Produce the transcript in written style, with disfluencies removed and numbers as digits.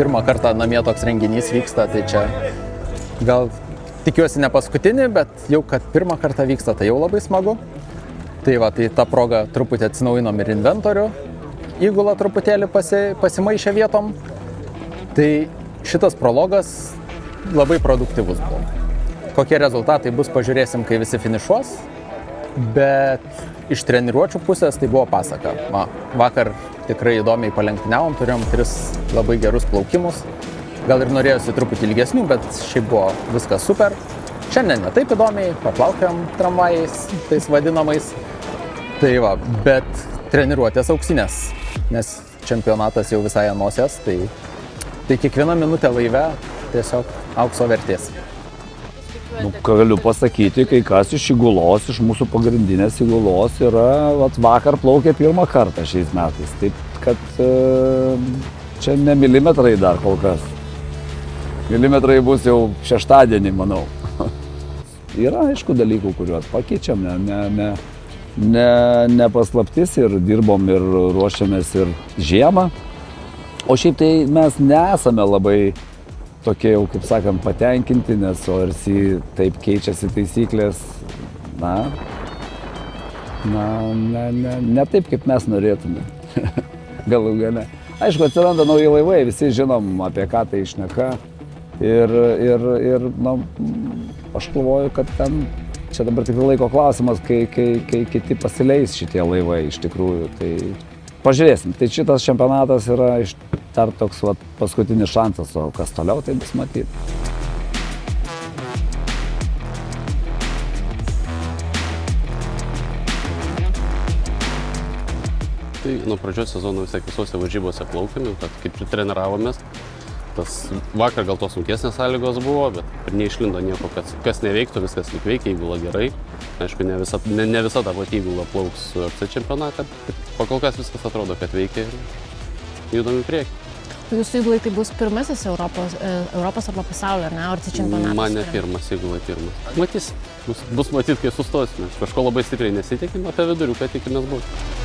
pirmą kartą namie toks renginys vyksta, tai čia gal tikiuosi ne paskutinį, bet jau kad pirmą kartą vyksta, tai jau labai smagu. Tai va, tai tą progą truputį atsinaujinom ir inventorių, įgula truputėlį pasimaišė vietom. Tai šitas prologas labai produktyvus buvo. Kokie rezultatai bus, pažiūrėsim, kai visi finišuos, bet iš treniruočių pusės tai buvo pasaka. Vakar tikrai įdomiai palenktyniavom, turėjom 3 labai gerus plaukimus. Gal ir norėjusi truputį ilgesnių, bet šiaip buvo viskas super. Šiandien ne taip įdomiai, paplaukiam tramvajais, tais vadinamais. Tai va, bet treniruotės auksinės, nes čempionatas jau visai ant nosies, tai kiekviena minutė laive tiesiog aukso vertės. Nu, galiu pasakyti, kai kas iš įgulos, iš mūsų pagrindinės įgulos yra, vakar plaukė pirmą kartą šiais metais. Taip, kad čia ne milimetrai dar kol kas. Milimetrai bus jau šeštadienį, manau. Yra, aišku, dalykų, kuriuos pakeičiam, ne paslaptis ir dirbom ir ruošiamės ir žiemą. O šiaip tai mes nesame labai tokie jau, kaip sakant, patenkinti, nes ORC taip keičiasi taisyklės, ne taip, kaip mes norėtume. Galų gale. Aišku, atsiranda nauji laivai, visi žinom, apie ką tai šneka. Ir aš galvoju, kad ten, čia dabar tik laiko klausimas, kai kiti pasileis šitie laivai iš tikrųjų. Tai pažiūrėsim. Tai šitas čempionatas yra dar toks paskutinis šansas, o kas toliau, tai bus matyti. Tai nuo pradžios sezono visose varžybose plaukėme, kad kaip ir treniravomės. Vakar gal tos sunkesnės sąlygos buvo, bet ir neišlindo nieko, kas neveiktų, viskas lyg veikia, įgula gerai. Aišku, ne visada įgula plauks RC čempionate. Pakol kas viskas atrodo, kad veikia ir judam į priekį. Jūsų įgulai tai bus pirmasis Europos arba pasaulio, ne? RC čempionatas? Man ne pirmas, įgulai pirmas. Matys, bus matyti, kai sustosime. Kažko labai stipriai nesitikim, apie viduriuką tikimės būti.